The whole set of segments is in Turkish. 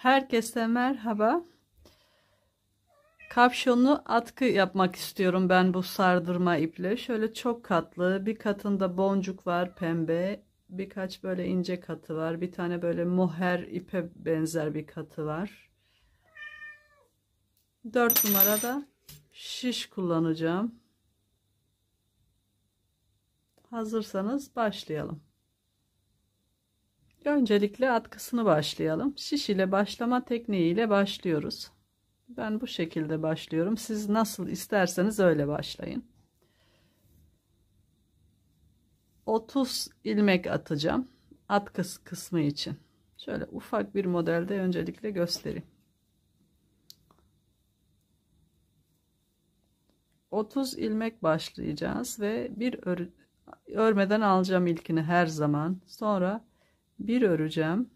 Herkese merhaba. Kapşonlu atkı yapmak istiyorum ben bu sardırma iple. Şöyle çok katlı, bir katında boncuk var pembe, birkaç böyle ince katı var. Bir tane böyle moher ipe benzer bir katı var. 4 numarada şiş kullanacağım. Hazırsanız başlayalım. Öncelikle atkısını başlayalım. Şiş ile başlama tekniğiyle başlıyoruz. Ben bu şekilde başlıyorum. Siz nasıl isterseniz öyle başlayın. 30 ilmek atacağım. Atkısı kısmı için. Şöyle ufak bir modelde öncelikle göstereyim. 30 ilmek başlayacağız ve bir örmeden alacağım ilkini her zaman. Sonra bir öreceğim.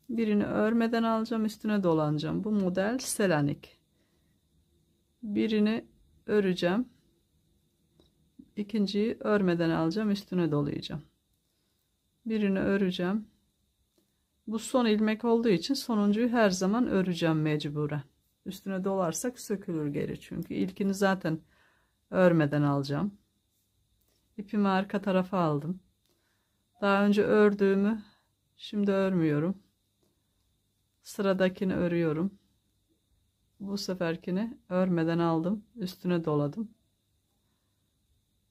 Birini örmeden alacağım, üstüne dolanacağım. Bu model Selanik. Birini öreceğim. İkinciyi örmeden alacağım, üstüne dolayacağım. Birini öreceğim. Bu son ilmek olduğu için sonuncuyu her zaman öreceğim mecburen. Üstüne dolarsak sökülür geri, çünkü ilkini zaten örmeden alacağım. İpimi arka tarafa aldım. Daha önce ördüğümü şimdi örmüyorum. Sıradakini örüyorum. Bu seferkini örmeden aldım, üstüne doladım.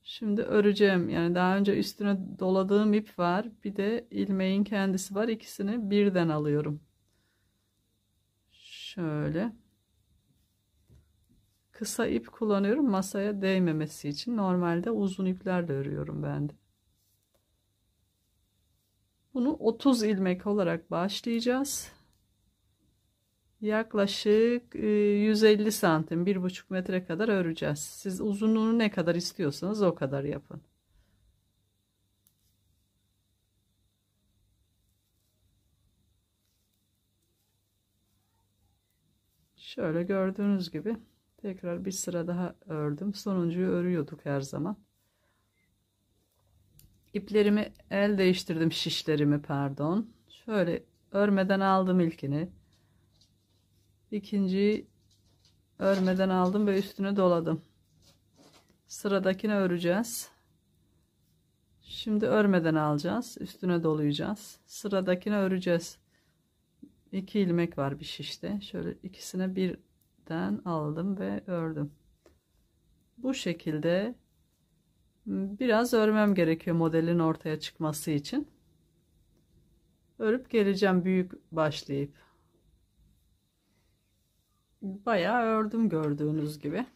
Şimdi öreceğim. Yani daha önce üstüne doladığım ip var, bir de ilmeğin kendisi var. İkisini birden alıyorum. Şöyle kısa ip kullanıyorum masaya değmemesi için. Normalde uzun iplerle örüyorum ben de. Bunu 30 ilmek olarak başlayacağız. Yaklaşık 150 santim, 1,5 metre kadar öreceğiz. Siz uzunluğunu ne kadar istiyorsanız o kadar yapın. Şöyle gördüğünüz gibi tekrar bir sıra daha ördüm. Sonuncuyu örüyorduk her zaman. İplerimi el değiştirdim, şişlerimi pardon. Şöyle örmeden aldım ilkini. İkinciyi örmeden aldım ve üstüne doladım. Sıradakini öreceğiz. Şimdi örmeden alacağız, üstüne dolayacağız. Sıradakini öreceğiz. 2 ilmek var bir şişte. Şöyle ikisine birden aldım ve ördüm. Bu şekilde biraz örmem gerekiyor modelin ortaya çıkması için. Örüp geleceğim büyük başlayıp. Bayağı ördüm gördüğünüz gibi.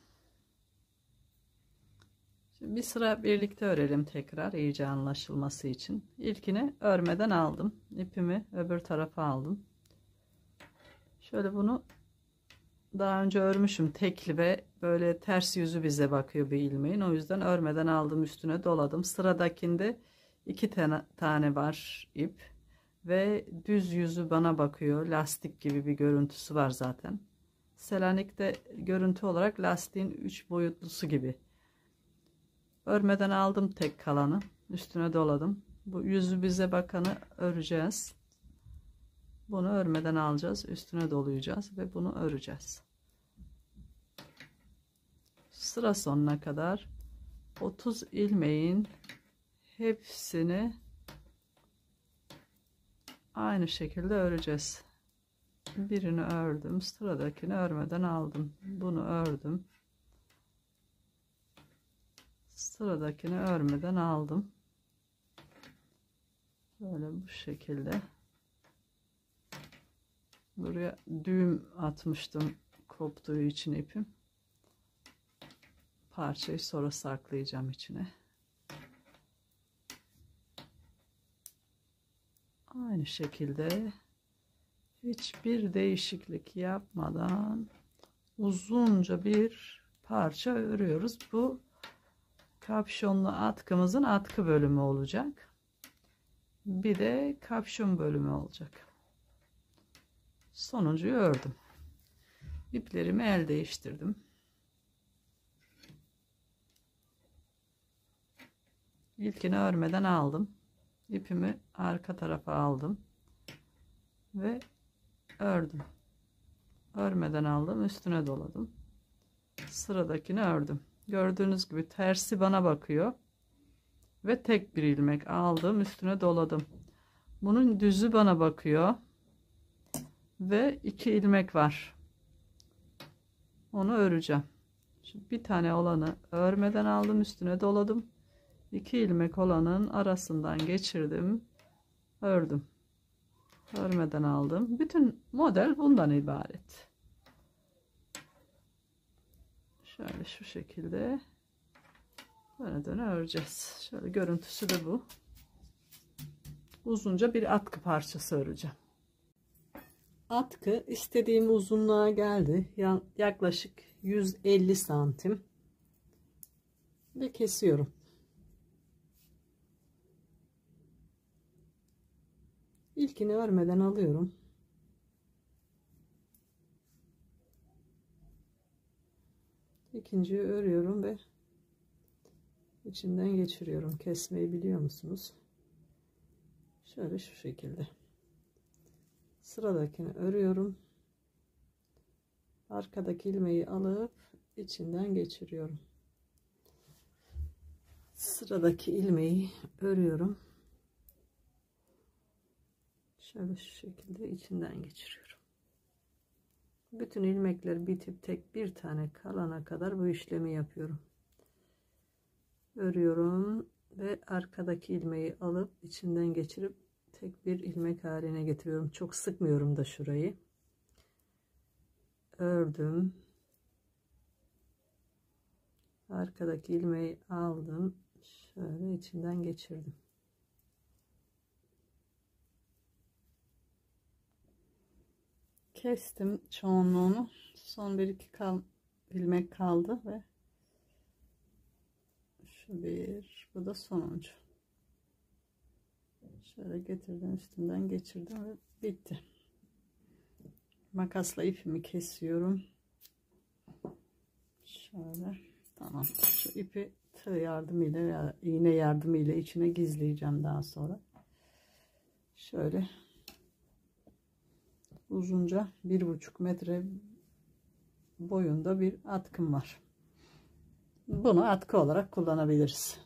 Şimdi bir sıra birlikte örelim tekrar iyice anlaşılması için. İlkini örmeden aldım. İpimi öbür tarafa aldım. Şöyle bunu daha önce örmüşüm tekli ve böyle ters yüzü bize bakıyor bir ilmeğin. O yüzden örmeden aldım, üstüne doladım. Sıradakinde 2 tane var ip ve düz yüzü bana bakıyor. Lastik gibi bir görüntüsü var zaten. Selanik'te görüntü olarak lastiğin 3 boyutlusu gibi. Örmeden aldım tek kalanı, üstüne doladım. Bu yüzü bize bakanı öreceğiz. Bunu örmeden alacağız, üstüne dolayacağız ve bunu öreceğiz. Sıra sonuna kadar 30 ilmeğin hepsini aynı şekilde öreceğiz. Birini ördüm, sıradakini örmeden aldım. Bunu ördüm. Sıradakini örmeden aldım. Böyle bu şekilde. Buraya düğüm atmıştım koptuğu için ipim. Parçayı sonra saklayacağım içine. Aynı şekilde hiçbir değişiklik yapmadan uzunca bir parça örüyoruz. Bu kapşonlu atkımızın atkı bölümü olacak. Bir de kapşon bölümü olacak. Sonuncuyu ördüm. İplerimi el değiştirdim. İlkini örmeden aldım. İpimi arka tarafa aldım ve ördüm. Örmeden aldım, üstüne doladım. Sıradakini ördüm. Gördüğünüz gibi tersi bana bakıyor ve tek bir ilmek aldım, üstüne doladım. Bunun düzü bana bakıyor ve 2 ilmek var. Onu öreceğim. Şimdi bir tane olanı örmeden aldım, üstüne doladım. 2 ilmek olanın arasından geçirdim, ördüm. Örmeden aldım. Bütün model bundan ibaret. Şöyle şu şekilde döne döne öreceğiz. Şöyle görüntüsü de bu. Uzunca bir atkı parçası öreceğim. Atkı istediğim uzunluğa geldi. Yaklaşık 150 santim ve kesiyorum. İlkini örmeden alıyorum. İkinciyi örüyorum ve içinden geçiriyorum. Kesmeyi biliyor musunuz? Şöyle şu şekilde. Sıradakini örüyorum. Arkadaki ilmeği alıp içinden geçiriyorum. Sıradaki ilmeği örüyorum. Şöyle şu şekilde içinden geçiriyorum. Bütün ilmekler bitip tek bir tane kalana kadar bu işlemi yapıyorum. Örüyorum ve arkadaki ilmeği alıp içinden geçirip tek bir ilmek haline getiriyorum. Çok sıkmıyorum da şurayı. Ördüm. Arkadaki ilmeği aldım. Şöyle içinden geçirdim. Kestim çoğunluğunu. Son bir iki ilmek kaldı ve şu bir, bu da sonuncu. Şöyle getirdim, üstünden geçirdim ve bitti. Makasla ipimi kesiyorum. Şöyle, tamam. Şu ipi tığ yardımıyla veya iğne yardımıyla içine gizleyeceğim daha sonra. Şöyle uzunca 1,5 metre boyunda bir atkım var. Bunu atkı olarak kullanabiliriz.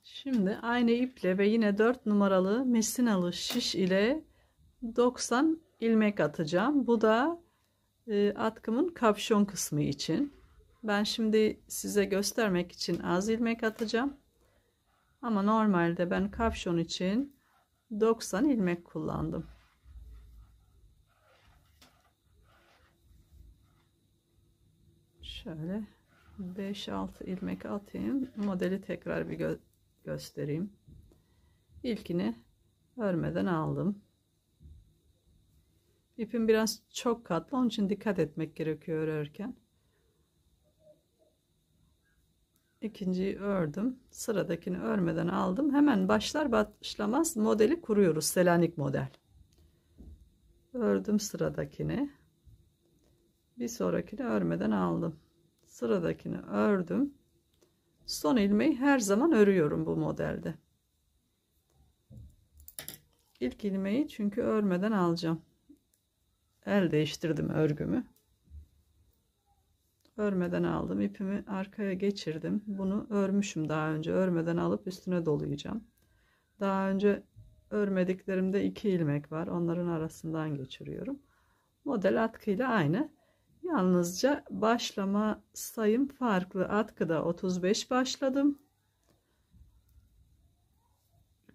Şimdi aynı iple ve yine 4 numaralı misinalı şiş ile 90 ilmek atacağım. Bu da atkımın kapşon kısmı için. Ben şimdi size göstermek için az ilmek atacağım. Ama normalde ben kapşon için 90 ilmek kullandım. Şöyle 5-6 ilmek atayım. Modeli tekrar bir göstereyim. İlkini örmeden aldım. İpim biraz çok katlı, onun için dikkat etmek gerekiyor örerken. İkinciyi ördüm. Sıradakini örmeden aldım. Hemen başlar başlamaz modeli kuruyoruz. Selanik model. Ördüm sıradakini. Bir sonrakini örmeden aldım. Sıradakini ördüm. Son ilmeği her zaman örüyorum bu modelde. İlk ilmeği çünkü örmeden alacağım. El değiştirdim örgümü. Örmeden aldım. İpimi arkaya geçirdim. Bunu örmüşüm daha önce. Örmeden alıp üstüne dolayacağım. Daha önce örmediklerimde 2 ilmek var. Onların arasından geçiriyorum. Model atkıyla aynı. Yalnızca başlama sayım farklı. Atkıda 35 başladım.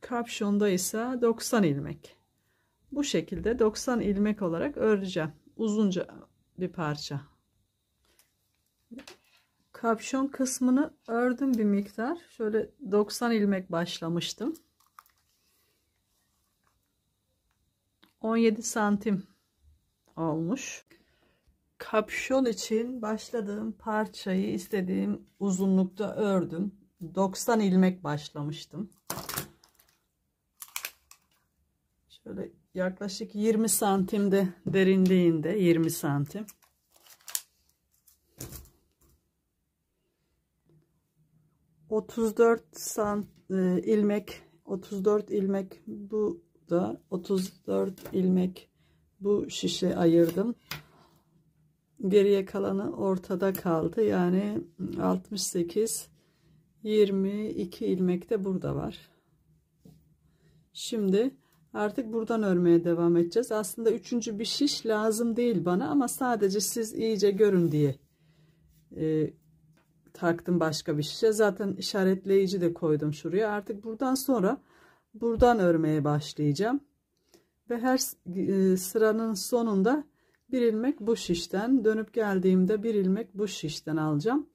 Kapşonda ise 90 ilmek. Bu şekilde 90 ilmek olarak öreceğim. Uzunca bir parça. Kapşon kısmını ördüm bir miktar. Şöyle 90 ilmek başlamıştım. 17 santim olmuş. Kapşon için başladığım parçayı istediğim uzunlukta ördüm. 90 ilmek başlamıştım. Şöyle yaklaşık 20 santimde derinliğinde 20 santim. ilmek 34 ilmek, bu da 34 ilmek bu şişe ayırdım. Geriye kalanı ortada kaldı. Yani 68, 22 ilmek de burada var. Şimdi artık buradan örmeye devam edeceğiz. Aslında üçüncü bir şiş lazım değil bana ama sadece siz iyice görün diye taktım başka bir şişe. Zaten işaretleyici de koydum şuraya. Artık buradan sonra buradan örmeye başlayacağım. Ve her sıranın sonunda bir ilmek bu şişten, dönüp geldiğimde bir ilmek bu şişten alacağım.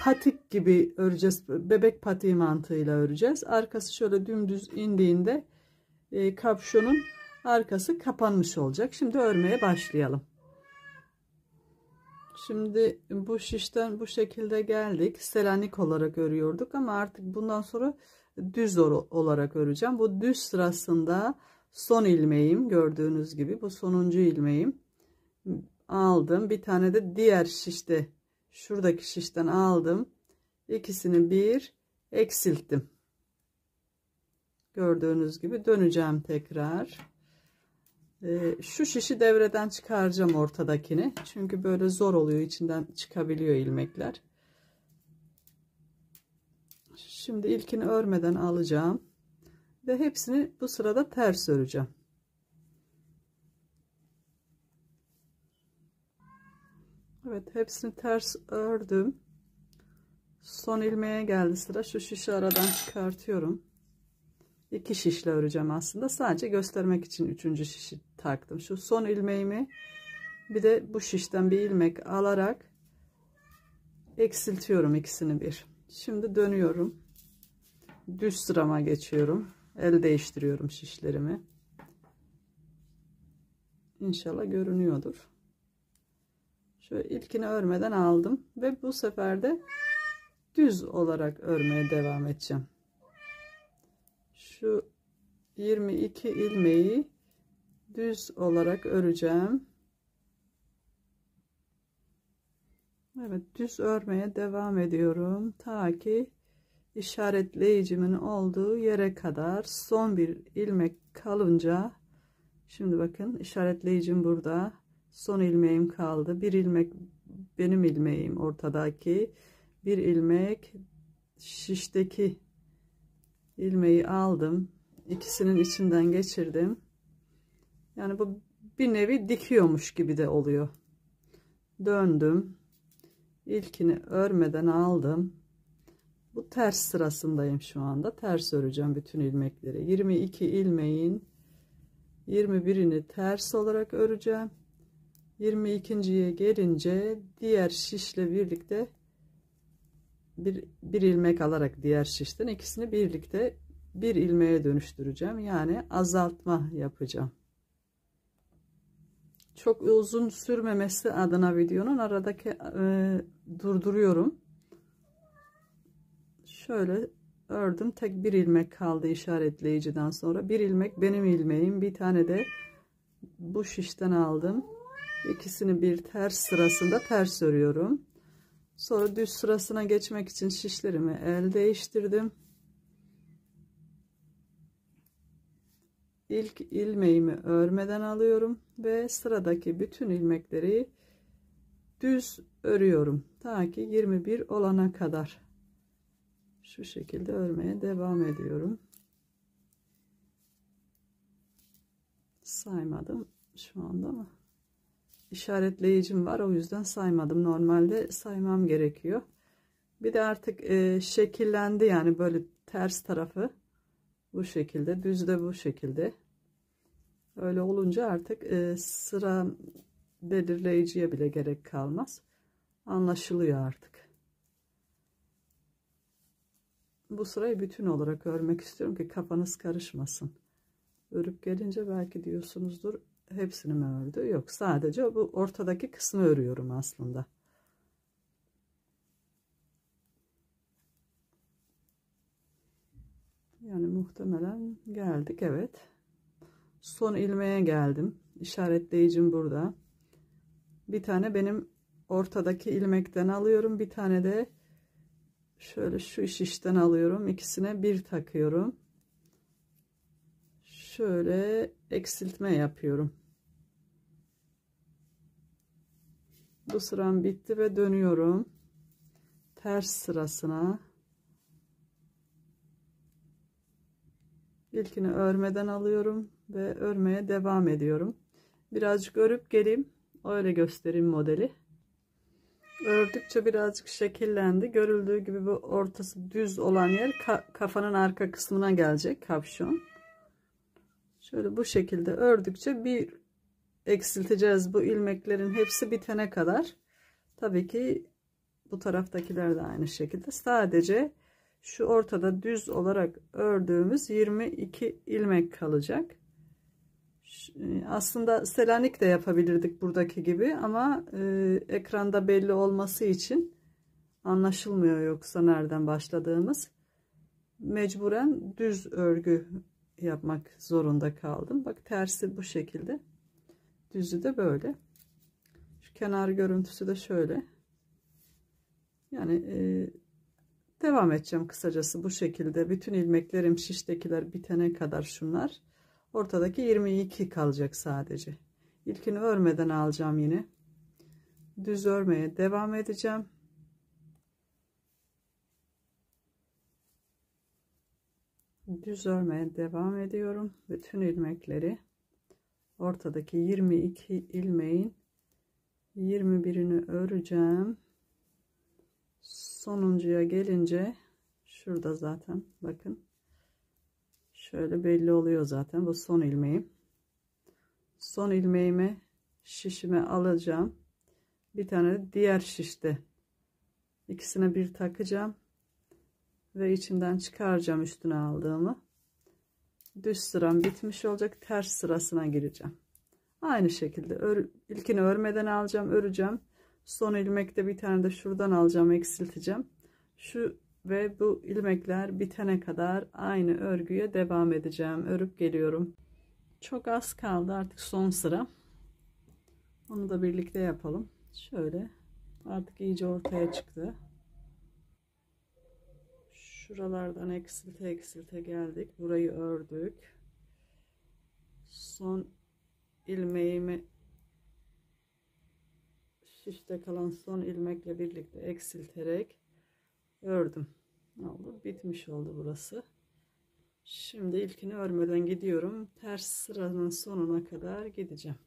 Patik gibi öreceğiz. Bebek patiği mantığıyla öreceğiz. Arkası şöyle dümdüz indiğinde kapşonun arkası kapanmış olacak. Şimdi örmeye başlayalım. Şimdi bu şişten bu şekilde geldik. Selanik olarak örüyorduk ama artık bundan sonra düz olarak öreceğim. Bu düz sırasında son ilmeğim, gördüğünüz gibi bu sonuncu ilmeğim, aldım. Bir tane de diğer şişte, şuradaki şişten aldım. İkisini bir eksilttim. Gördüğünüz gibi döneceğim tekrar. Şu şişi devreden çıkaracağım, ortadakini. Çünkü böyle zor oluyor, içinden çıkabiliyor ilmekler. Şimdi ilkini örmeden alacağım ve hepsini bu sırada ters öreceğim. Evet, hepsini ters ördüm. Son ilmeğe geldi sıra. Şu şişi aradan çıkartıyorum. 2 şişle öreceğim aslında. Sadece göstermek için 3. şişi taktım. Şu son ilmeğimi bir de bu şişten bir ilmek alarak eksiltiyorum ikisini bir. Şimdi dönüyorum. Düz sırama geçiyorum. El değiştiriyorum şişlerimi. İnşallah görünüyordur. Şöyle ilkini örmeden aldım ve bu sefer de düz olarak örmeye devam edeceğim. Şu 22 ilmeği düz olarak öreceğim. Evet, düz örmeye devam ediyorum ta ki işaretleyicimin olduğu yere kadar. Son bir ilmek kalınca, şimdi bakın işaretleyicim burada, son ilmeğim kaldı. Bir ilmek benim ilmeğim ortadaki, bir ilmek şişteki ilmeği aldım, ikisinin içinden geçirdim. Yani bu bir nevi dikiyormuş gibi de oluyor. Döndüm, ilkini örmeden aldım. Bu ters sırasındayım şu anda. Ters öreceğim bütün ilmekleri. 22 ilmeğin 21'ini ters olarak öreceğim. 22.'ye gelince diğer şişle birlikte bir ilmek alarak diğer şişten ikisini birlikte bir ilmeğe dönüştüreceğim. Yani azaltma yapacağım. Çok uzun sürmemesi adına videonun aradaki durduruyorum. Şöyle ördüm. Tek bir ilmek kaldı işaretleyiciden sonra. Bir ilmek benim ilmeğim. Bir tane de bu şişten aldım. İkisini bir ters sırasında ters örüyorum. Sonra düz sırasına geçmek için şişlerimi el değiştirdim. İlk ilmeğimi örmeden alıyorum ve sıradaki bütün ilmekleri düz örüyorum. Ta ki 21 olana kadar. Şu şekilde örmeye devam ediyorum. Saymadım şu anda ama işaretleyicim var, o yüzden saymadım. Normalde saymam gerekiyor. Bir de artık şekillendi, yani böyle ters tarafı bu şekilde, düz de bu şekilde. Öyle olunca artık sıra belirleyiciye bile gerek kalmaz. Anlaşılıyor artık. Bu sırayı bütün olarak örmek istiyorum ki kafanız karışmasın. Örüp gelince belki diyorsunuzdur, hepsini mi ördü? Yok, sadece bu ortadaki kısmı örüyorum aslında. Yani muhtemelen geldik. Evet, son ilmeğe geldim. İşaretleyicim burada. Bir tane benim ortadaki ilmekten alıyorum, bir tane de şöyle şu şişten alıyorum. İkisine bir takıyorum. şöyle eksiltme yapıyorum. Bu sıram bitti ve dönüyorum ters sırasına. İlkini örmeden alıyorum ve örmeye devam ediyorum. Birazcık örüp geleyim, öyle göstereyim modeli. Ördükçe birazcık şekillendi. Görüldüğü gibi bu ortası düz olan yer kafanın arka kısmına gelecek, kapşon. Şöyle bu şekilde ördükçe bir eksilteceğiz bu ilmeklerin hepsi bitene kadar. Tabii ki bu taraftakiler de aynı şekilde. Sadece şu ortada düz olarak ördüğümüz 22 ilmek kalacak. Aslında Selanik de yapabilirdik buradaki gibi ama ekranda belli olması için anlaşılmıyor, yoksa nereden başladığımız. Mecburen düz örgü yapmak zorunda kaldım. Bak tersi bu şekilde. Düzü de böyle. Şu kenar görüntüsü de şöyle. Yani devam edeceğim kısacası bu şekilde. Bütün ilmeklerim şiştekiler bitene kadar şunlar. Ortadaki 22 kalacak sadece. İlkini örmeden alacağım yine. Düz örmeye devam edeceğim. Düz örmeye devam ediyorum. Bütün ilmekleri ortadaki 22 ilmeğin 21'ini öreceğim. Sonuncuya gelince şurada zaten bakın. Şöyle belli oluyor zaten, bu son ilmeğim. Son ilmeğimi şişime alacağım. Bir tane de diğer şişte. İkisine bir takacağım. Ve içinden çıkaracağım üstüne aldığımı. Düz sıram bitmiş olacak. Ters sırasına gireceğim. Aynı şekilde ilkini örmeden alacağım, öreceğim. Son ilmekte bir tane de şuradan alacağım, eksilteceğim. Şu ve bu ilmekler bitene kadar aynı örgüye devam edeceğim. Örüp geliyorum. Çok az kaldı, artık son sıra. Onu da birlikte yapalım. Şöyle artık iyice ortaya çıktı. Şuralardan eksilte eksilte geldik. Burayı ördük. Son ilmeğimi şişte kalan son ilmekle birlikte eksilterek ördüm. Oldu, bitmiş oldu burası. Şimdi ilkini örmeden gidiyorum. Ters sıranın sonuna kadar gideceğim.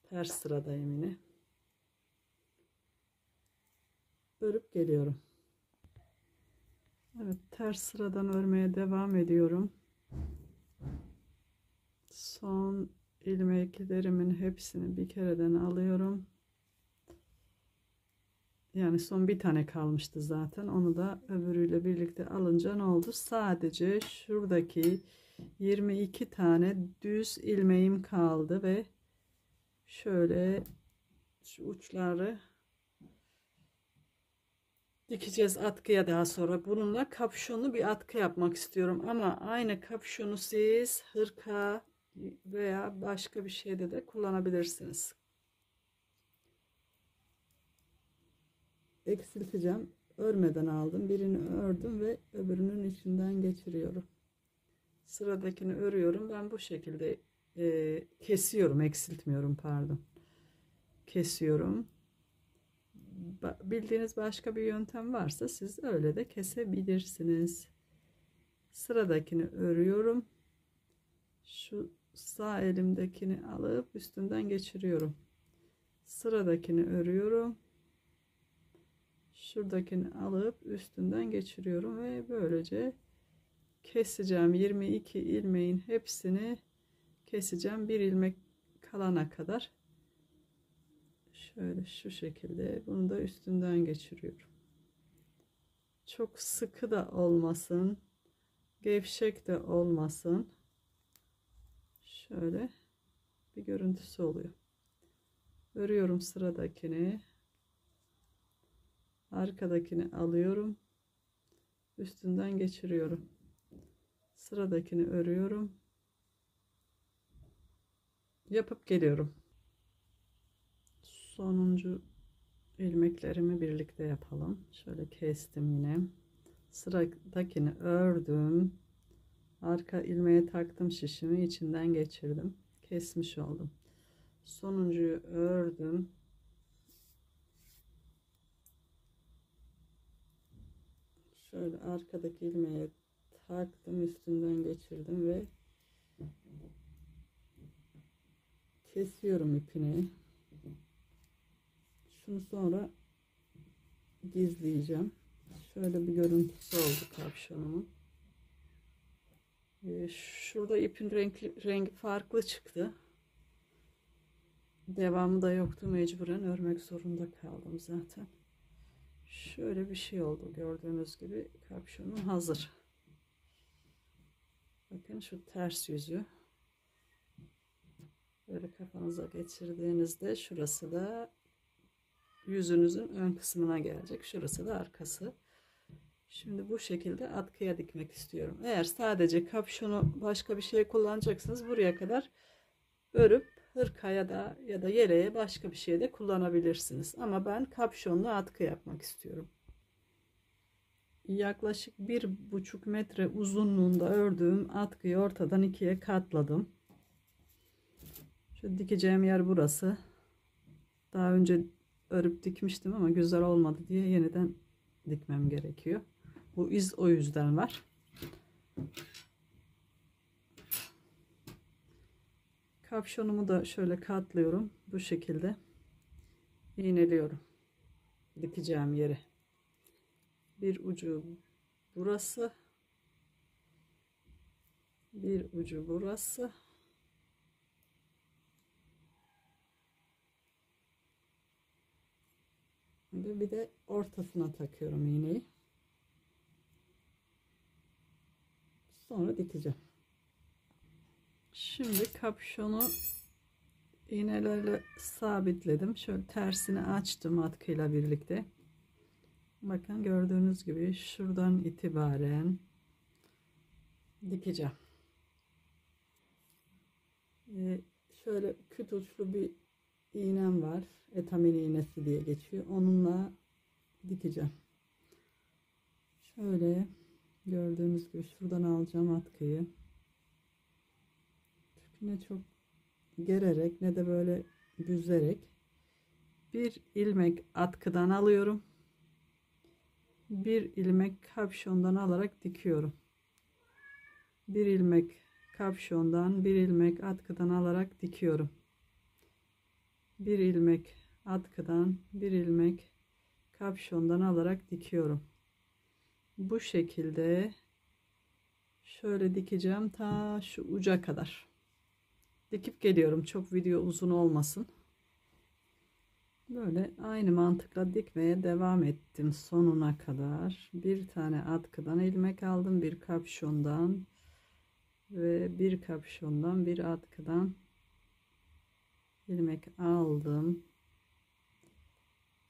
Ters sıradayım yine. Örüp geliyorum. Evet, ters sıradan örmeye devam ediyorum. Son ilmeklerimin hepsini bir kereden alıyorum. Yani son bir tane kalmıştı zaten. Onu da öbürüyle birlikte alınca ne oldu? Sadece şuradaki 22 tane düz ilmeğim kaldı ve şöyle şu uçları dikeceğiz atkıya. Daha sonra bununla kapşonlu bir atkı yapmak istiyorum ama aynı kapşonu siz hırka veya başka bir şeyde de kullanabilirsiniz. Eksilteceğim. Örmeden aldım. Birini ördüm ve öbürünün içinden geçiriyorum. Sıradakini örüyorum. Ben bu şekilde kesiyorum. Eksiltmiyorum, pardon. Kesiyorum. Bildiğiniz başka bir yöntem varsa siz öyle de kesebilirsiniz. Sıradakini örüyorum. Şu sağ elimdekini alıp üstünden geçiriyorum. Sıradakini örüyorum. Şuradakini alıp üstünden geçiriyorum ve böylece keseceğim. 22 ilmeğin hepsini keseceğim. Bir ilmek kalana kadar. Şöyle şu şekilde bunu da üstünden geçiriyorum. Çok sıkı da olmasın, gevşek de olmasın. Şöyle bir görüntüsü oluyor. Örüyorum sıradakini. Arkadakini alıyorum. Üstünden geçiriyorum. Sıradakini örüyorum. Yapıp geliyorum. Sonuncu ilmeklerimi birlikte yapalım. Şöyle kestim yine. Sıradakini ördüm. Arka ilmeğe taktım şişimi, içinden geçirdim. Kesmiş oldum. Sonuncuyu ördüm. Şöyle arkadaki ilmeğe taktım, üstünden geçirdim ve kesiyorum ipini. Şunu sonra gizleyeceğim. Şöyle bir görüntüsü oldu kapşonumun. Şurada ipin rengi farklı çıktı. Devamı da yoktu. Mecburen örmek zorunda kaldım zaten. Şöyle bir şey oldu. Gördüğünüz gibi kapşonum hazır. Bakın şu ters yüzü. Böyle kafanıza geçirdiğinizde şurası da yüzünüzün ön kısmına gelecek. Şurası da arkası. Şimdi bu şekilde atkıya dikmek istiyorum. Eğer sadece kapşonu başka bir şey kullanacaksınız, buraya kadar örüp hırkaya da ya da yeleğe başka bir şey de kullanabilirsiniz. Ama ben kapşonlu atkı yapmak istiyorum. Yaklaşık 1,5 metre uzunluğunda ördüğüm atkıyı ortadan ikiye katladım. Şu dikeceğim yer burası. Daha önce örüp dikmiştim ama güzel olmadı diye yeniden dikmem gerekiyor. Bu iz o yüzden var. Kapşonumu da şöyle katlıyorum. Bu şekilde iğneliyorum dikeceğim yeri. Bir ucu burası. Bir ucu burası. Ve bir de ortasına takıyorum iğneyi. Sonra dikeceğim. Şimdi kapşonu iğnelerle sabitledim. Şöyle tersini açtım atkıyla birlikte. Bakın gördüğünüz gibi şuradan itibaren dikeceğim. Şöyle küt uçlu bir iğnem var. Etamin iğnesi diye geçiyor. Onunla dikeceğim. Şöyle gördüğünüz gibi şuradan alacağım atkıyı. Ne çok gererek ne de böyle büzerek bir ilmek atkıdan alıyorum. Bir ilmek kapşondan alarak dikiyorum. Bir ilmek kapşondan, bir ilmek atkıdan alarak dikiyorum. Bir ilmek atkıdan, bir ilmek kapşondan alarak dikiyorum. Bu şekilde şöyle dikeceğim ta şu uca kadar. Dikip geliyorum. Çok video uzun olmasın. Böyle aynı mantıkla dikmeye devam ettim sonuna kadar. Bir tane atkıdan ilmek aldım, bir kapşondan ve bir kapşondan bir atkıdan ilmek aldım.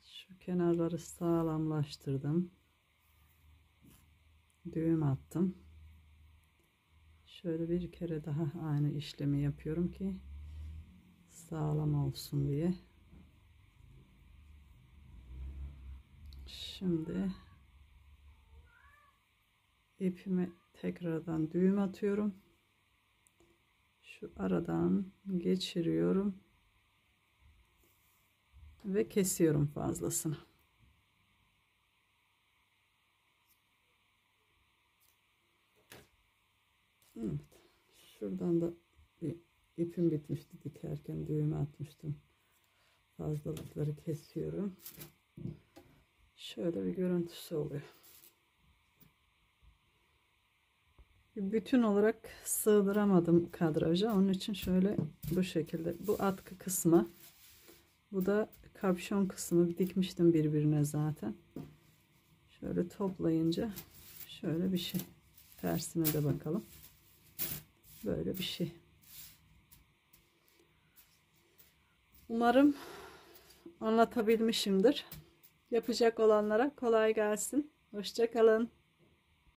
Şu kenarları sağlamlaştırdım. Düğüm attım. Şöyle bir kere daha aynı işlemi yapıyorum ki sağlam olsun diye. Şimdi ipime tekrardan düğüm atıyorum. Şu aradan geçiriyorum ve kesiyorum fazlasını. Evet. Şuradan da bir ipim bitmişti, dikerken düğümü atmıştım. Fazlalıkları kesiyorum. Şöyle bir görüntüsü oluyor. Bütün olarak sığdıramadım kadraja. Onun için şöyle bu şekilde. Bu atkı kısmı. Bu da kapşon kısmı. Dikmiştim birbirine zaten. Şöyle toplayınca şöyle bir şey. Tersine de bakalım. Böyle bir şey. Umarım anlatabilmişimdir. Yapacak olanlara kolay gelsin. Hoşça kalın.